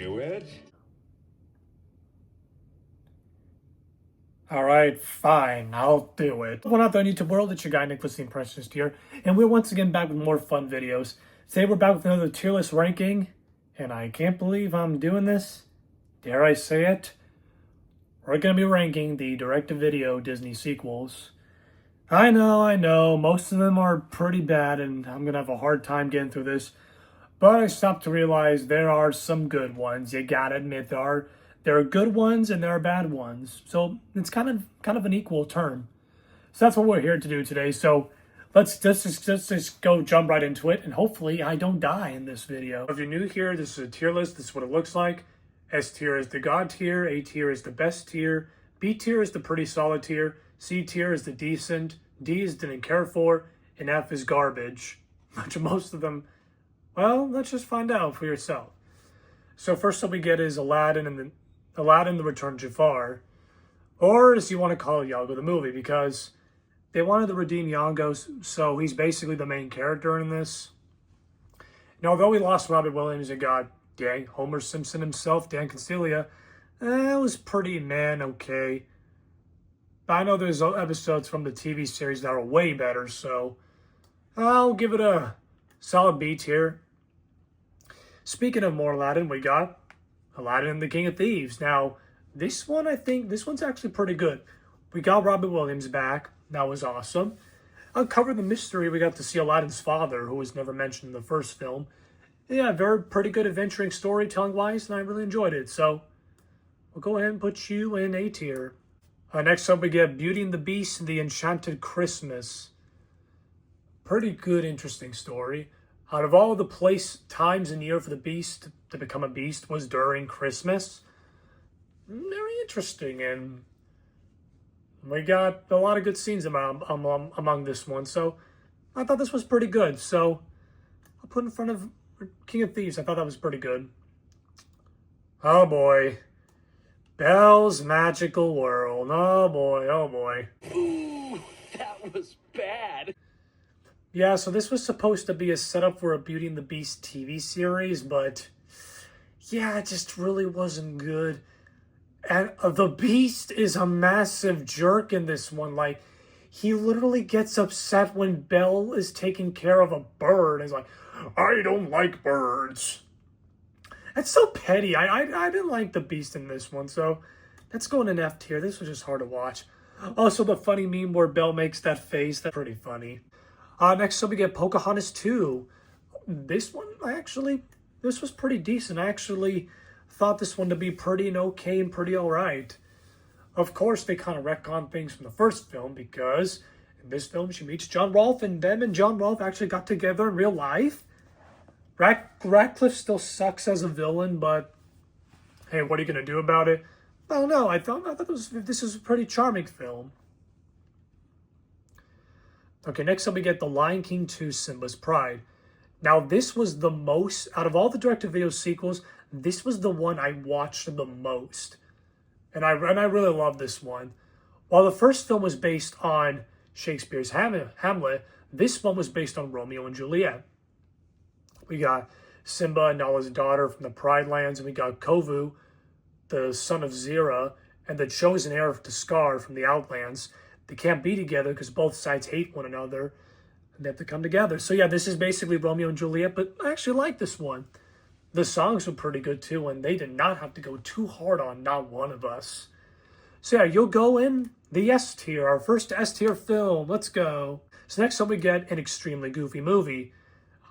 Do it? Alright, fine, I'll do it. What up, YouTube world? It's your guy, Nick, with the Impressionist here, and we're once again back with more fun videos. Today we're back with another tier list ranking, and I can't believe I'm doing this. Dare I say it? We're going to be ranking the direct-to-video Disney sequels. I know, most of them are pretty bad, and I'm going to have a hard time getting through this. But I stopped to realize there are some good ones. You gotta admit there are good ones and there are bad ones. So it's kind of an equal term. So that's what we're here to do today. So let's just go jump right into it, and hopefully I don't die in this video. If you're new here, this is a tier list. This is what it looks like. S tier is the god tier, A tier is the best tier, B tier is the pretty solid tier, C tier is the decent, D is didn't care for, and F is garbage. Which most of them, well, let's just find out for yourself. So first up we get is Aladdin the Return to Jafar, or as you want to call it, Iago the movie, because they wanted to redeem Iago, so he's basically the main character in this. And although we lost Robert Williams and got Homer Simpson himself, Dan Castilia, it was pretty okay. But I know there's episodes from the TV series that are way better, so I'll give it a solid B tier. Speaking of more Aladdin, we got Aladdin and the King of Thieves. Now, this one, I think, this one's actually pretty good. We got Robin Williams back. That was awesome. Uncovered the mystery. We got to see Aladdin's father, who was never mentioned in the first film. Yeah, pretty good adventuring storytelling-wise, and I really enjoyed it. So, we'll go ahead and put you in A tier. Next up, we get Beauty and the Beast and the Enchanted Christmas. Pretty good, interesting story. Out of all the times in the year for the Beast to become a beast was during Christmas. Very interesting, and we got a lot of good scenes among this one. So I thought this was pretty good. So I'll put in front of King of Thieves. I thought that was pretty good. Oh boy. Belle's Magical World. Oh boy, oh boy. Ooh, that was bad. Yeah, so this was supposed to be a setup for a Beauty and the Beast TV series, but yeah, it just really wasn't good. And the Beast is a massive jerk in this one. Like, he literally gets upset when Belle is taking care of a bird. He's like, I don't like birds. That's so petty. I didn't like the Beast in this one, so let's go in an F tier. This was just hard to watch. Also, the funny meme where Belle makes that face, that's pretty funny. Next up, we get Pocahontas 2. This one, this was pretty decent. I actually thought this one to be pretty okay and pretty alright. Of course, they kind of retcon things from the first film, because in this film, she meets John Rolfe, and them and John Rolfe actually got together in real life. Radcliffe still sucks as a villain, but hey, what are you going to do about it? I don't know. I thought this was a pretty charming film. Okay, next up we get The Lion King 2 Simba's Pride. Now, this was the most, out of all the direct-to-video sequels, this was the one I watched the most. And I really love this one. While the first film was based on Shakespeare's Hamlet, this one was based on Romeo and Juliet. We got Simba and Nala's daughter from the Pride Lands, and we got Kovu, the son of Zira, and the chosen heir to Scar from the Outlands. They can't be together because both sides hate one another, and they have to come together. So yeah, this is basically Romeo and Juliet, but I actually like this one. The songs were pretty good too, and they did not have to go too hard on Not One of Us. So yeah, you'll go in the S tier, our first S tier film. Let's go. So next up we get An Extremely Goofy Movie.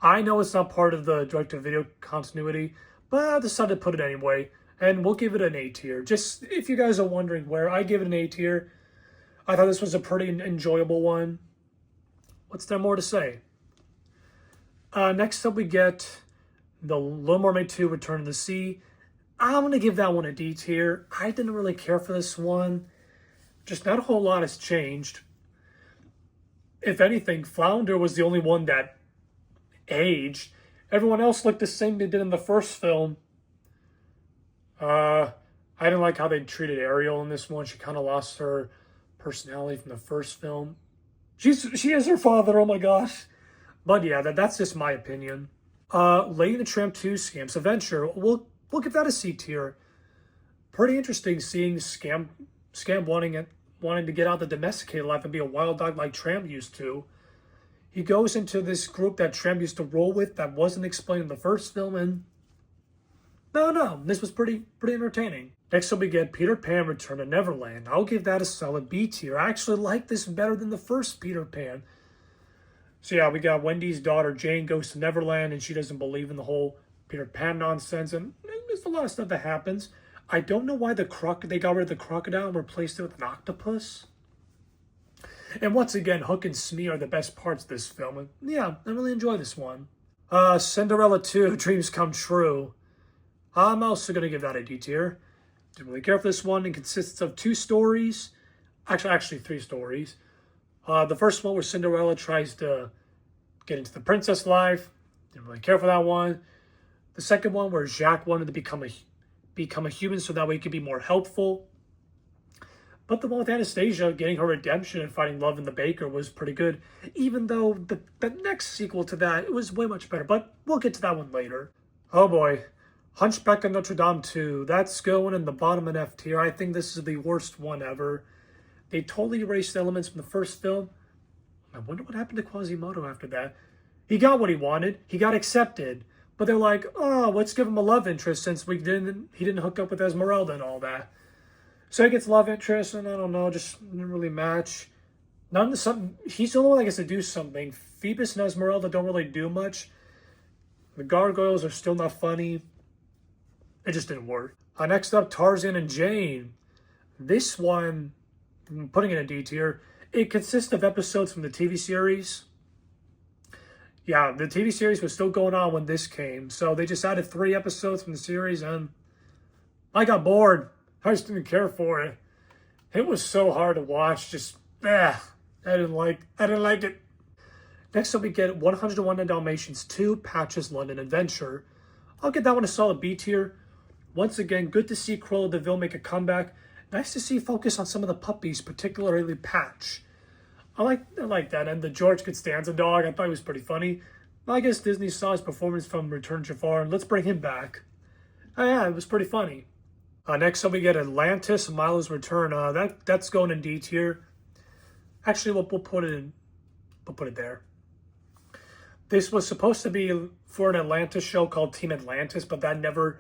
I know it's not part of the direct-to-video continuity, but I decided to put it anyway, and we'll give it an A tier. Just if you guys are wondering where, I give it an A tier. I thought this was a pretty enjoyable one. What's there more to say? Next up, we get The Little Mermaid 2 Return to the Sea. I'm going to give that one a D tier. I didn't really care for this one. Just not a whole lot has changed. If anything, Flounder was the only one that aged. Everyone else looked the same they did in the first film. I didn't like how they treated Ariel in this one. She kind of lost her personality from the first film. She is her father, oh my gosh. But yeah, that's just my opinion. Lady and the Tramp 2 Scamps Adventure. We'll We'll give that a C tier. Pretty interesting seeing Scamp wanting to get out the domesticated life and be a wild dog like Tramp used to. He goes into this group that Tramp used to roll with that wasn't explained in the first film, and no, this was pretty entertaining. Next up we get Peter Pan Return to Neverland. I'll give that a solid B tier. I actually like this better than the first Peter Pan. So yeah, we got Wendy's daughter Jane goes to Neverland and she doesn't believe in the whole Peter Pan nonsense, and there's a lot of stuff that happens. I don't know why they got rid of the crocodile and replaced it with an octopus. And once again, Hook and Smee are the best parts of this film. And yeah, I really enjoy this one. Cinderella 2, Dreams Come True. I'm also going to give that a D tier. Didn't really care for this one. It consists of two stories. Actually 3 stories. The first one where Cinderella tries to get into the princess life. Didn't really care for that one. The second one where Jacques wanted to become a human so that way he could be more helpful. But the one with Anastasia getting her redemption and fighting Love and the Baker was pretty good. Even though the next sequel to that, it was way much better. But we'll get to that one later. Oh boy. Hunchback of Notre Dame 2. That's going in the bottom of F tier. I think this is the worst one ever. They totally erased elements from the first film. I wonder what happened to Quasimodo after that. He got what he wanted. He got accepted. But they're like, oh, let's give him a love interest since he didn't hook up with Esmeralda and all that. So he gets love interest, and I don't know, just didn't really match. He's the only one that gets to do something. Phoebus and Esmeralda don't really do much. The gargoyles are still not funny. It just didn't work. Next up, Tarzan and Jane. This one, I'm putting it in a D tier. It consists of episodes from the TV series. Yeah, the TV series was still going on when this came, so they just added 3 episodes from the series, and I got bored. I just didn't care for it. It was so hard to watch. I didn't like it. Next up, we get 101 Dalmatians 2, Patch's London Adventure. I'll get that one a solid B tier. Once again, good to see Cruella de Vil make a comeback. Nice to see focus on some of the puppies, particularly Patch. I like that, and the George Costanza dog, I thought he was pretty funny. I guess Disney saw his performance from Return to Jafar, and let's bring him back. Yeah, it was pretty funny. Next up, we get Atlantis, Milo's Return. That's going in D tier. Actually, we'll put it there. This was supposed to be for an Atlantis show called Team Atlantis, but that never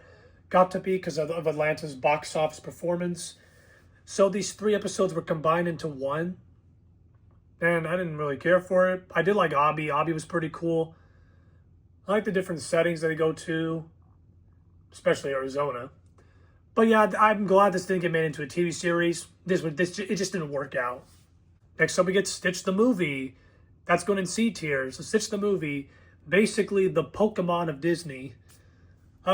got to be because of Atlantis' box office performance. So these 3 episodes were combined into one. And I didn't really care for it. I did like Abby. Abby was pretty cool. I like the different settings that they go to, especially Arizona. But yeah, I'm glad this didn't get made into a TV series. It just didn't work out. Next up, we get Stitch the Movie. That's going in C tier. So Stitch the Movie, basically the Pokemon of Disney.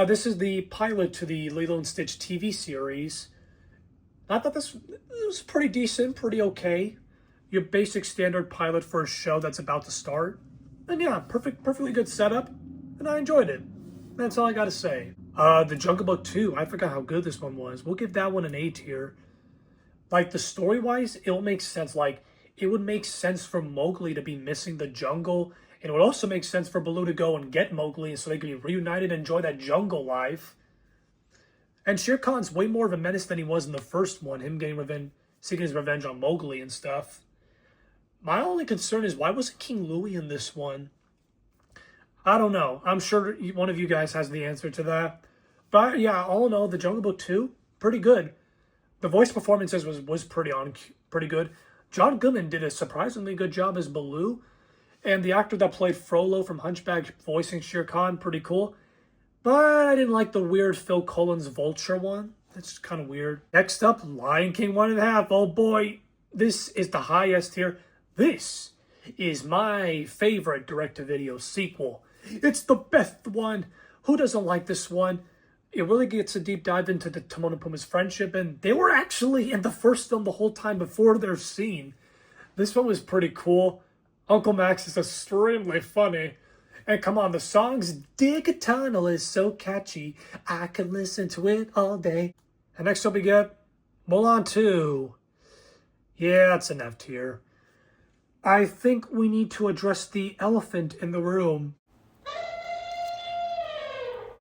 This is the pilot to the Lilo and Stitch TV series. I thought this was pretty decent, pretty okay. Your basic standard pilot for a show that's about to start. And yeah, perfectly good setup, and I enjoyed it. That's all I gotta say. The Jungle Book 2, I forgot how good this one was. We'll give that one an A tier. Like, the story-wise, it'll make sense. Like, it would make sense for Mowgli to be missing the jungle, and it would also make sense for Baloo to go and get Mowgli so they could be reunited and enjoy that jungle life. And Shere Khan's way more of a menace than he was in the first one, him seeking his revenge on Mowgli and stuff. My only concern is, why wasn't King Louie in this one? I don't know. I'm sure one of you guys has the answer to that. But yeah, all in all, the Jungle Book 2, pretty good. The voice performances was pretty good. John Goodman did a surprisingly good job as Baloo. And the actor that played Frollo from Hunchback voicing Shere Khan, pretty cool. But I didn't like the weird Phil Collins Vulture one. That's kind of weird. Next up, Lion King 1.5. Oh boy, this is the highest here. This is my favorite direct-to-video sequel. It's the best one. Who doesn't like this one? It really gets a deep dive into the Timon and Pumbaa's friendship, and they were actually in the first film the whole time before their scene. This one was pretty cool. Uncle Max is extremely funny. And come on, the song's Dig a Tunnel is so catchy. I could listen to it all day. And next up we get Mulan 2. Yeah, it's an F tier. I think we need to address the elephant in the room.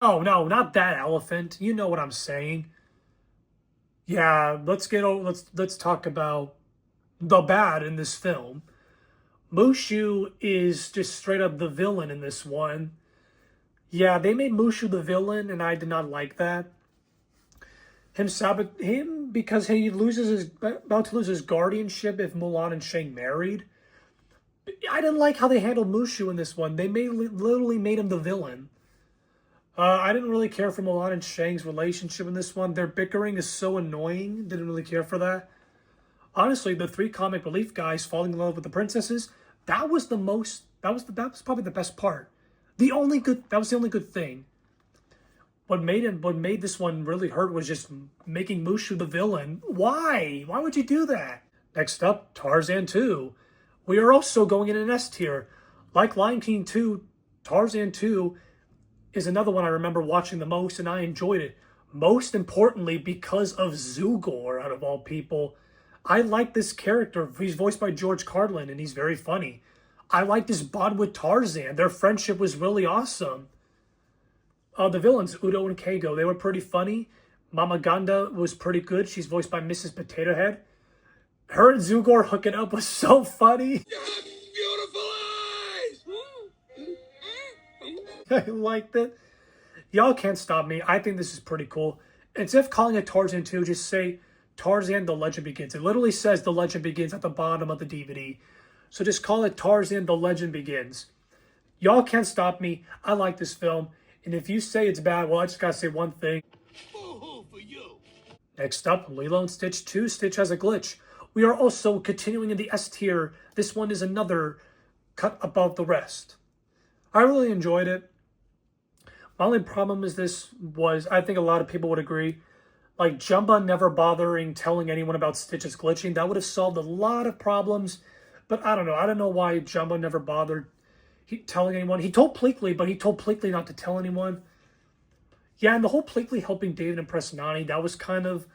Oh no, not that elephant. You know what I'm saying. Yeah, let's talk about the bad in this film. Mushu is just straight up the villain in this one. Yeah, they made Mushu the villain, and I did not like that. Him because he loses his about to lose his guardianship if Mulan and Shang married. I didn't like how they handled Mushu in this one. They literally made him the villain. I didn't really care for Mulan and Shang's relationship in this one. Their bickering is so annoying. Didn't really care for that. Honestly, the three comic relief guys falling in love with the princesses, that was the most. That was probably the best part. That was the only good thing. What made this one really hurt was just making Mushu the villain. Why? Why would you do that? Next up, Tarzan 2. We are also going in an S tier. Like Lion King 2, Tarzan 2 is another one I remember watching the most, and I enjoyed it. Most importantly, because of Zugor, out of all people. I like this character. He's voiced by George Carlin, and he's very funny. I like this bond with Tarzan. Their friendship was really awesome. The villains, Udo and Kago, they were pretty funny. Mama Ganda was pretty good. She's voiced by Mrs. Potato Head. Her and Zugor hooking up was so funny. You have beautiful eyes! I liked it. Y'all can't stop me. I think this is pretty cool. Instead of calling it Tarzan 2, just say Tarzan The Legend Begins. It literally says The Legend Begins at the bottom of the DVD. So just call it Tarzan The Legend Begins. Y'all can't stop me. I like this film. And if you say it's bad, well, I just gotta say one thing. Boo-hoo for you! Next up, Lilo and Stitch 2, Stitch Has a Glitch. We are also continuing in the S tier. This one is another cut above the rest. I really enjoyed it. My only problem is I think a lot of people would agree, like Jumba never bothering telling anyone about Stitch's glitching. That would have solved a lot of problems. But I don't know. I don't know why Jumba never bothered telling anyone. He told Pleakley, but he told Pleakley not to tell anyone. Yeah, and the whole Pleakley helping David impress Nani, that was kind of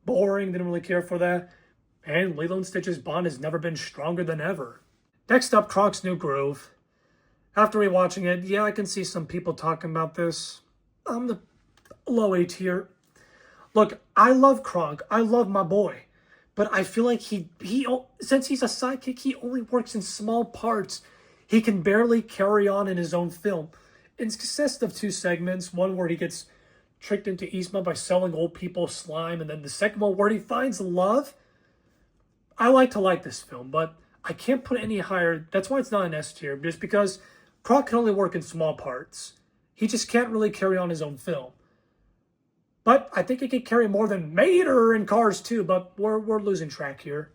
boring. Didn't really care for that. And Lilo and Stitch's bond has never been stronger than ever. Next up, Kronk's New Groove. After rewatching it, yeah, I can see some people talking about this. I'm the low A tier. Look, I love Kronk. I love my boy. But I feel like he since he's a sidekick, he only works in small parts. He can barely carry on in his own film. It consists of two segments. One where he gets tricked into Yzma by selling old people slime. And then the second one where he finds love. I like this film, but I can't put it any higher. That's why it's not an S tier, just because Kronk can only work in small parts. He just can't really carry on his own film. But I think he could carry more than Mater in Cars 2, but we're losing track here.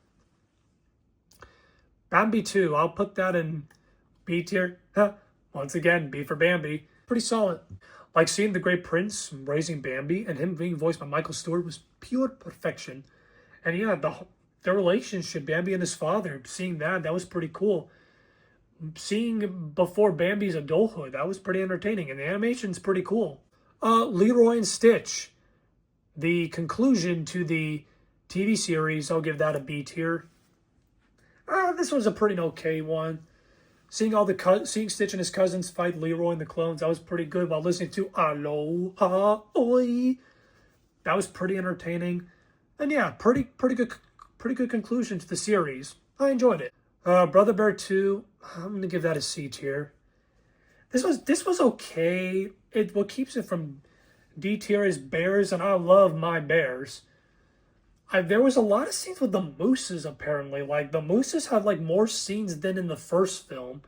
Bambi 2, I'll put that in B tier. Once again, B for Bambi. Pretty solid. Like seeing The Great Prince raising Bambi and him being voiced by Michael Stewart was pure perfection. And yeah, their relationship, Bambi and his father, seeing that was pretty cool. Seeing before Bambi's adulthood, that was pretty entertaining. And the animation's pretty cool. Leroy and Stitch. The conclusion to the TV series, I'll give that a B tier. This was a pretty okay one. Seeing Stitch and his cousins fight Leroy and the clones, that was pretty good. While listening to Aloha Oi, that was pretty entertaining. And yeah, pretty good conclusion to the series. I enjoyed it. Brother Bear 2, I'm gonna give that a C tier. This was okay. What keeps it from D tier is bears, and I love my bears. There was a lot of scenes with the mooses, apparently. Like, the mooses had, like, more scenes than in the first film.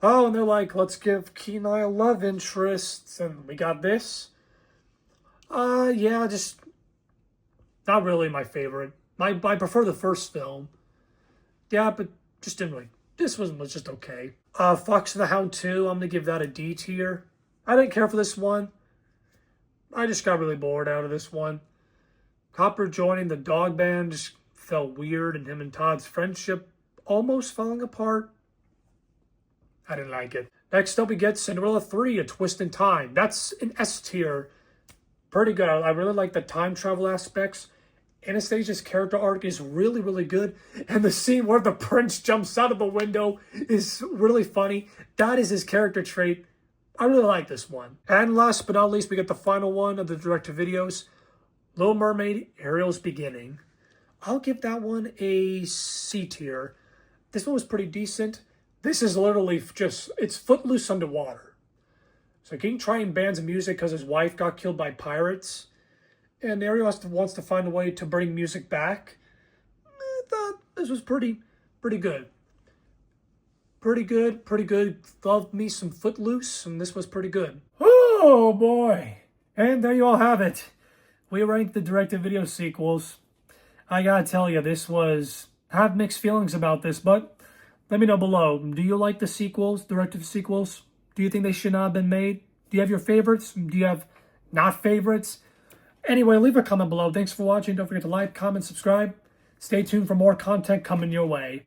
Oh, and they're like, let's give Kenai a love interest, and we got this. Yeah, just not really my favorite. I prefer the first film. Yeah, but just didn't really. This was just okay. Fox and the Hound 2, I'm gonna give that a D tier. I didn't care for this one. I just got really bored out of this one. Copper joining the dog band just felt weird, and him and Todd's friendship almost falling apart. I didn't like it. Next up, we get Cinderella 3, A Twist in Time. That's an S tier. Pretty good. I really like the time travel aspects. Anastasia's character arc is really, really good. And the scene where the prince jumps out of the window is really funny. That is his character trait. I really like this one. And last but not least, we get the final one of the direct-to-videos, Little Mermaid, Ariel's Beginning. I'll give that one a C tier. This one was pretty decent. This is literally just, it's Footloose underwater. So King Triton bans music because his wife got killed by pirates. And Ariel wants to find a way to bring music back. I thought this was pretty good. Pretty good. Loved me some Footloose, and this was pretty good. Oh boy. And there you all have it. We ranked the direct-to-video sequels. I gotta tell you, I have mixed feelings about this, but let me know below. Do you like the sequels, directed sequels? Do you think they should not have been made? Do you have your favorites? Do you have not favorites? Anyway, leave a comment below. Thanks for watching. Don't forget to like, comment, subscribe. Stay tuned for more content coming your way.